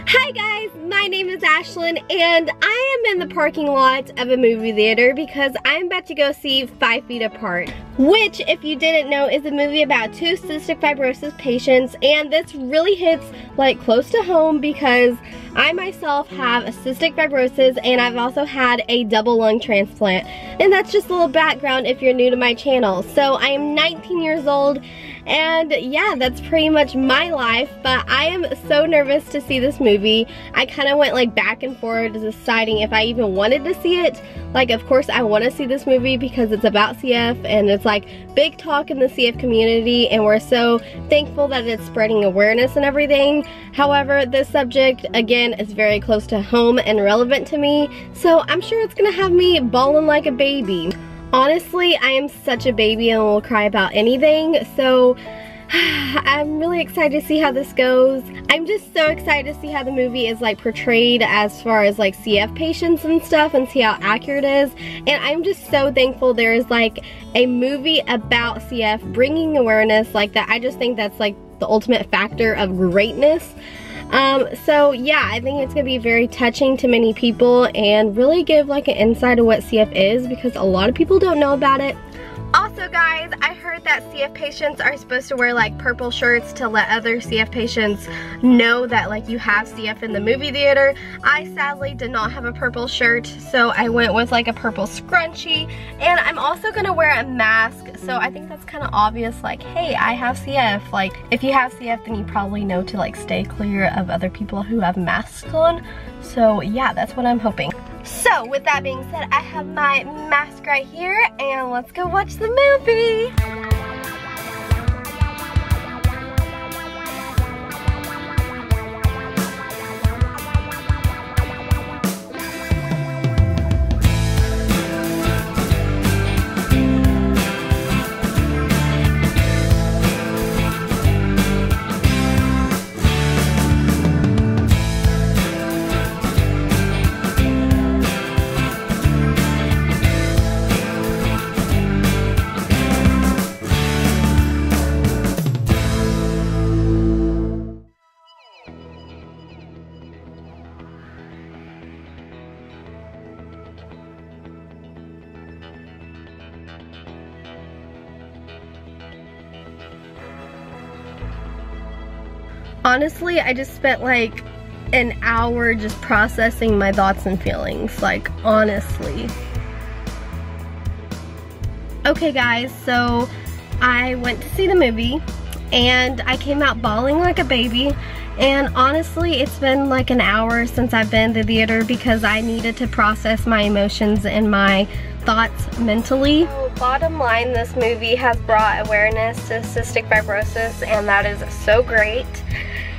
Hi guys, my name is Ashlyn and I am in the parking lot of a movie theater because I'm about to go see 5 Feet Apart, which, if you didn't know, is a movie about 2 cystic fibrosis patients, and this really hits like close to home because I myself have a cystic fibrosis and I've also had a double lung transplant, and that's just a little background if you're new to my channel. So I am 19 years old, and yeah, that's pretty much my life, but I am so nervous to see this movie. I kind of went like back and forth deciding if I even wanted to see it. Like, of course I want to see this movie because it's about CF and it's like big talk in the CF community, and we're so thankful that it's spreading awareness and everything. However, this subject, again, is very close to home and relevant to me, so I'm sure it's gonna have me bawling like a baby. Honestly, I am such a baby and will cry about anything, so I'm really excited to see how this goes. I'm just so excited to see how the movie is like portrayed as far as like CF patients and stuff, and see how accurate it is. And I'm just so thankful there is like a movie about CF bringing awareness like that. I just think that's like the ultimate factor of greatness. So yeah, I think it's gonna be very touching to many people and really give like an insight of what CF is, because a lot of people don't know about it. Also guys, I heard that CF patients are supposed to wear like purple shirts to let other CF patients know that like you have CF in the movie theater. I sadly did not have a purple shirt, so I went with like a purple scrunchie, and I'm also gonna wear a mask, so I think that's kind of obvious, like, hey, I have CF. Like, if you have CF, then you probably know to like stay clear of other people who have masks on. So yeah, that's what I'm hoping. So with that being said, I have my mask right here, and let's go watch the movie. Honestly, I just spent like an hour just processing my thoughts and feelings, like, honestly. Okay guys, so I went to see the movie and I came out bawling like a baby, and honestly it's been like an hour since I've been to the theater because I needed to process my emotions and my thoughts mentally. So bottom line, this movie has brought awareness to cystic fibrosis, and that is so great.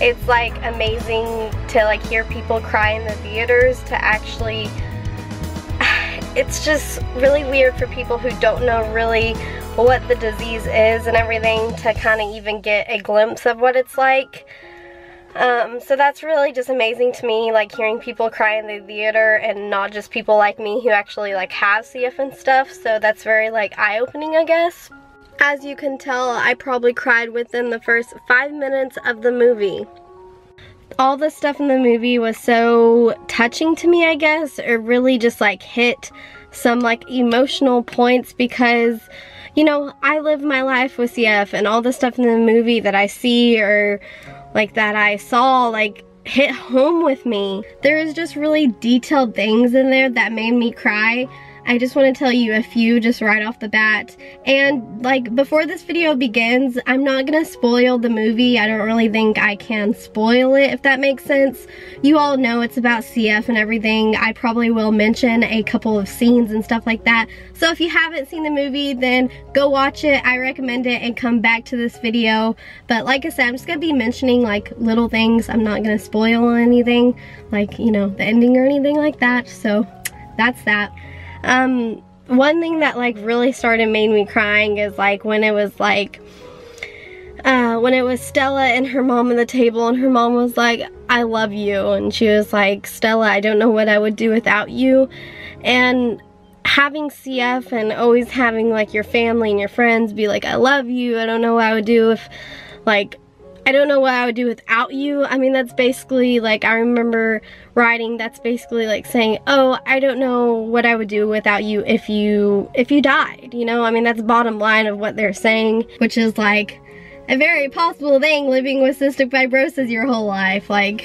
It's like amazing to like hear people cry in the theaters, to actually, it's just really weird for people who don't know really what the disease is and everything to kind of even get a glimpse of what it's like. So that's really just amazing to me, like hearing people cry in the theater, and not just people like me who actually like have CF and stuff. So that's very like eye-opening, I guess. As you can tell, I probably cried within the first 5 minutes of the movie. All the stuff in the movie was so touching to me, I guess. It really just like hit some like emotional points because, you know, I live my life with CF, and all the stuff in the movie that I see or like that I saw like hit home with me. There was just really detailed things in there that made me cry. I just want to tell you a few just right off the bat. And like before this video begins, I'm not gonna spoil the movie. I don't really think I can spoil it, if that makes sense. You all know it's about CF and everything. I probably will mention a couple of scenes and stuff like that. So if you haven't seen the movie, then go watch it. I recommend it, and come back to this video. But like I said, I'm just gonna be mentioning like little things. I'm not gonna spoil anything, like, you know, the ending or anything like that. So that's that. One thing that like really made me crying is like when it was like when it was Stella and her mom at the table, and her mom was like, I love you, and she was like, Stella, I don't know what I would do without you. And having CF and always having like your family and your friends be like, I love you, I don't know what I would do if like I don't know what I would do without you. I mean, that's basically like, I remember writing, that's basically like saying, oh, I don't know what I would do without you if you died, you know? I mean, that's bottom line of what they're saying, which is like a very possible thing, living with cystic fibrosis your whole life, like,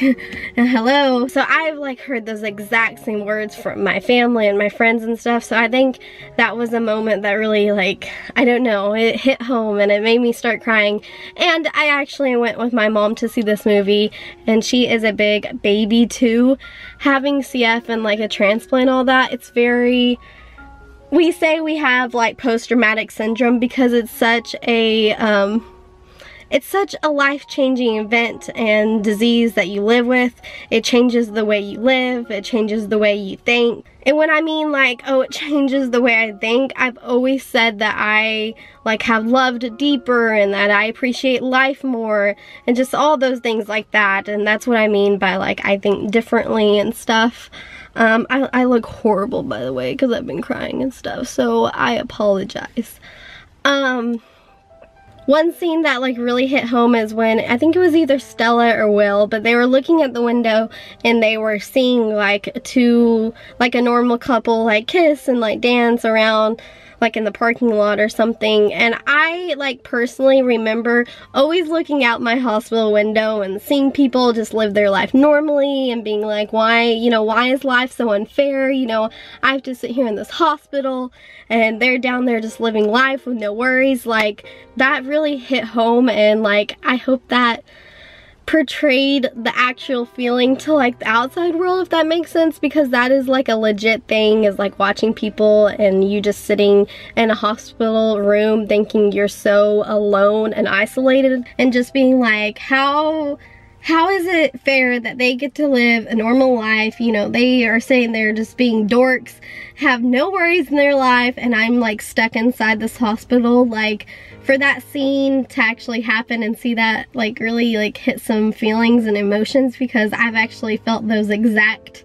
hello. So I've like heard those exact same words from my family and my friends and stuff, so I think that was a moment that really, like, I don't know, it hit home and it made me start crying. And I actually went with my mom to see this movie, and she is a big baby too. Having CF and like a transplant, all that, it's very, we say we have like post-traumatic syndrome because it's such a life-changing event and disease that you live with. It changes the way you live, it changes the way you think. And when I mean like, oh, it changes the way I think, I've always said that I like have loved deeper and that I appreciate life more and just all those things like that. And that's what I mean by like, I think differently and stuff. I look horrible, by the way, because I've been crying and stuff, so I apologize. One scene that like really hit home is when, I think it was either Stella or Will, but they were looking at the window and they were seeing like a normal couple like kiss and like dance around like in the parking lot or something. And I like personally remember always looking out my hospital window and seeing people just live their life normally and being like, why, you know, why is life so unfair? You know, I have to sit here in this hospital and they're down there just living life with no worries. Like, that really hit home, and like, I hope that portrayed the actual feeling to like the outside world, if that makes sense, because that is like a legit thing, is like watching people and you just sitting in a hospital room thinking you're so alone and isolated, and just being like, how is it fair that they get to live a normal life? You know, they are saying they're just being dorks, have no worries in their life, and I'm like stuck inside this hospital. Like, for that scene to actually happen and see that like really like hit some feelings and emotions, because I've actually felt those exact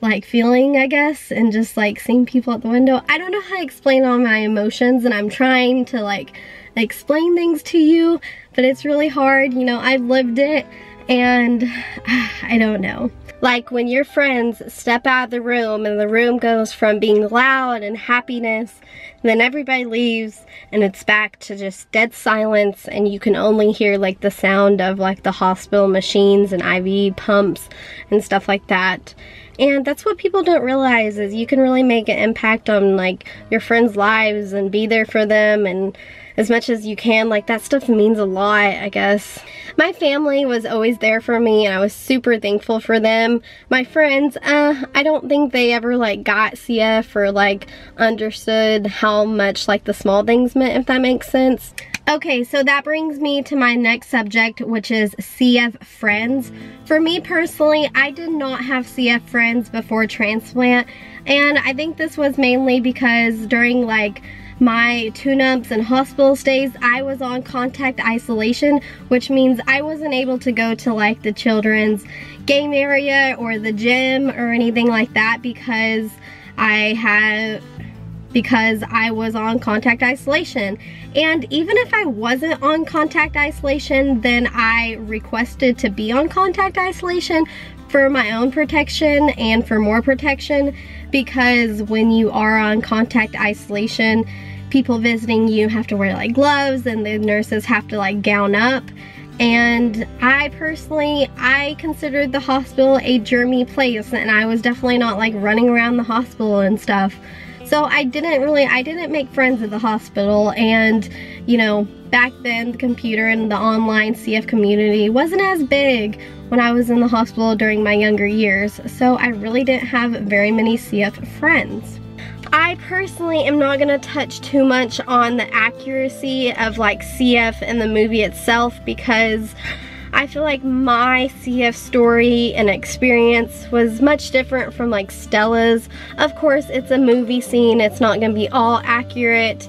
like feeling, I guess, and just like seeing people at the window. I don't know how to explain all my emotions, and I'm trying to like explain things to you, but it's really hard. You know, I've lived it, and I don't know. Like when your friends step out of the room and the room goes from being loud and happiness, and then everybody leaves and it's back to just dead silence, and you can only hear like the sound of like the hospital machines and IV pumps and stuff like that. And that's what people don't realize, is you can really make an impact on like your friends' lives and be there for them and as much as you can. Like, that stuff means a lot, I guess. My family was always there for me, and I was super thankful for them. My friends, I don't think they ever like got CF or like understood how much like the small things meant, if that makes sense. Okay, so that brings me to my next subject, which is CF friends. For me personally, I did not have CF friends before transplant, and I think this was mainly because during like my tune-ups and hospital stays, I was on contact isolation, which means I wasn't able to go to like the children's game area or the gym or anything like that because I was on contact isolation. And even if I wasn't on contact isolation, then I requested to be on contact isolation for my own protection and for more protection, because when you are on contact isolation, people visiting you have to wear like gloves, and the nurses have to like gown up. And I personally, I considered the hospital a germy place, and I was definitely not like running around the hospital and stuff. So I didn't make friends at the hospital. And you know, back then the computer and the online CF community wasn't as big when I was in the hospital during my younger years, so I really didn't have very many CF friends. I personally am not gonna touch too much on the accuracy of like CF in the movie itself, because I feel like my CF story and experience was much different from like Stella's. Of course, it's a movie scene, it's not gonna be all accurate.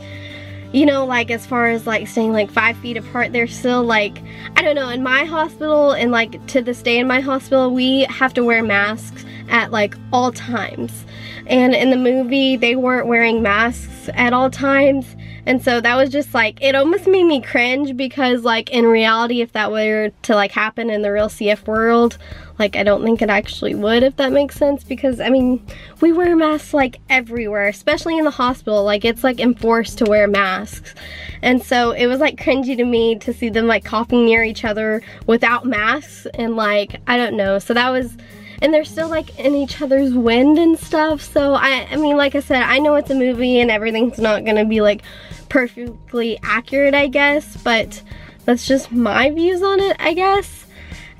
You know, like as far as like staying like 5 feet apart, they're still like, I don't know, in my hospital, and like to this day in my hospital, we have to wear masks at like all times. And in the movie, they weren't wearing masks at all times. And so that was just like, it almost made me cringe because like in reality, if that were to like happen in the real CF world, like I don't think it actually would, if that makes sense, because I mean, we wear masks like everywhere, especially in the hospital. Like it's like enforced to wear masks. And so it was like cringy to me to see them like coughing near each other without masks, and like, I don't know. So that was, and they're still like in each other's wind and stuff. So I mean, like I said, I know it's a movie and everything's not gonna be like perfectly accurate, I guess, but that's just my views on it, I guess.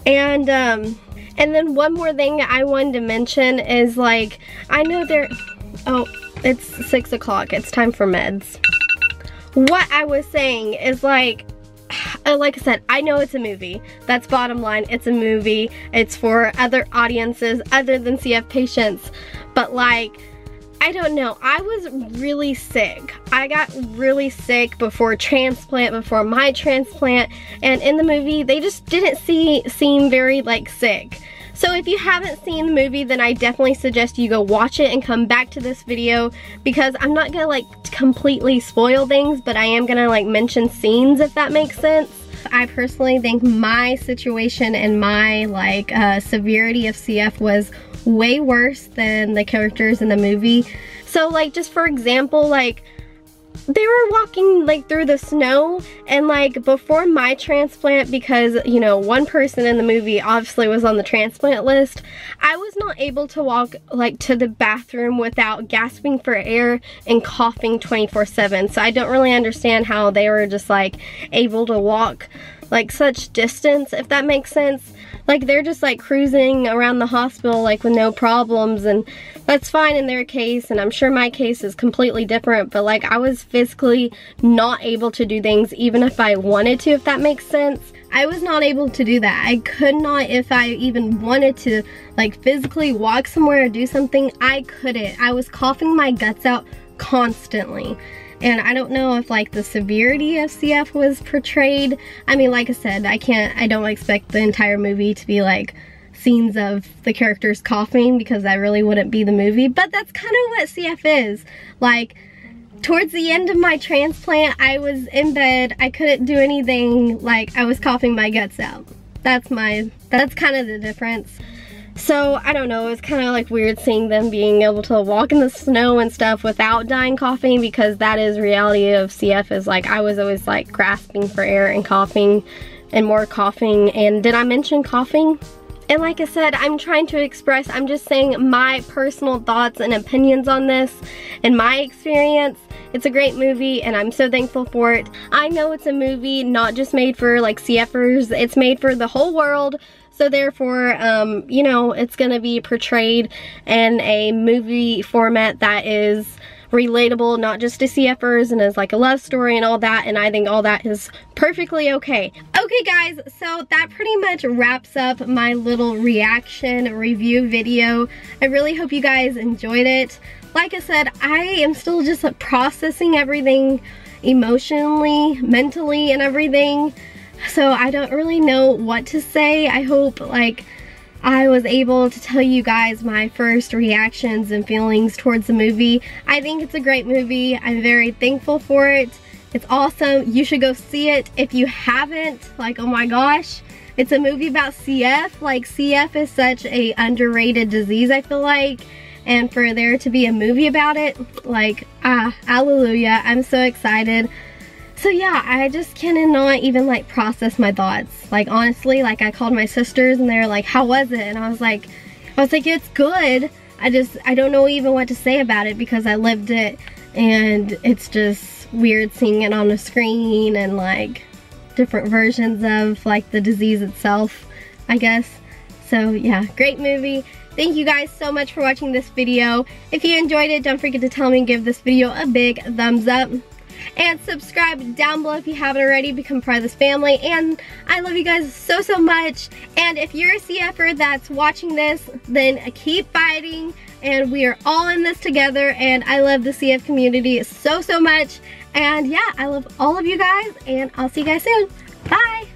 And then one more thing I wanted to mention is like, I know oh, it's 6 o'clock, it's time for meds. What I was saying is like I said, I know it's a movie. That's bottom line, it's a movie. It's for other audiences other than CF patients. But like, I don't know, I was really sick. I got really sick before transplant, before my transplant, and in the movie, they just didn't seem very like sick. So if you haven't seen the movie, then I definitely suggest you go watch it and come back to this video, because I'm not gonna like completely spoil things, but I am gonna like mention scenes, if that makes sense. I personally think my situation and my like severity of CF was way worse than the characters in the movie. So like, just for example, like they were walking like through the snow, and like before my transplant, because you know, one person in the movie obviously was on the transplant list, I was not able to walk like to the bathroom without gasping for air and coughing 24/7. So I don't really understand how they were just like able to walk like such distance, if that makes sense. Like they're just like cruising around the hospital like with no problems, and that's fine in their case, and I'm sure my case is completely different, but like I was physically not able to do things even if I wanted to, if that makes sense. I was not able to do that. I could not, if I even wanted to like physically walk somewhere or do something, I couldn't. I was coughing my guts out constantly. And I don't know if like the severity of CF was portrayed. I mean, like I said, I don't expect the entire movie to be like scenes of the characters coughing, because that really wouldn't be the movie, but that's kind of what CF is. Like, towards the end of my transplant, I was in bed, I couldn't do anything, like I was coughing my guts out. That's kind of the difference. So, I don't know, it was kind of like weird seeing them being able to walk in the snow and stuff without dying coughing, because that is reality of CF, is like I was always like grasping for air and coughing and more coughing. And did I mention coughing? And like I said, I'm trying to express, I'm just saying my personal thoughts and opinions on this and my experience. It's a great movie and I'm so thankful for it. I know it's a movie not just made for like CF'ers, it's made for the whole world. So therefore, you know, it's gonna be portrayed in a movie format that is relatable, not just to CF'ers, and is like a love story and all that, and I think all that is perfectly okay. Okay guys, so that pretty much wraps up my little reaction review video. I really hope you guys enjoyed it. Like I said, I am still just processing everything emotionally, mentally, and everything. So I don't really know what to say. I hope like I was able to tell you guys my first reactions and feelings towards the movie. I think it's a great movie. I'm very thankful for it. It's awesome. You should go see it if you haven't. Like, oh my gosh. It's a movie about CF. Like, CF is such a underrated disease, I feel like. And for there to be a movie about it, like, hallelujah. I'm so excited. So yeah, I just cannot even like process my thoughts. Like honestly, like I called my sisters and they were like, how was it? And I was like, it's good. I don't know even what to say about it because I lived it, and it's just weird seeing it on the screen and like different versions of like the disease itself, I guess. So yeah, great movie. Thank you guys so much for watching this video. If you enjoyed it, don't forget to tell me and give this video a big thumbs up. And subscribe down below if you haven't already, become part of this family. And I love you guys so, so much. And if you're a CF'er that's watching this, then keep fighting. And we are all in this together. And I love the CF community so, so much. And yeah, I love all of you guys. And I'll see you guys soon. Bye.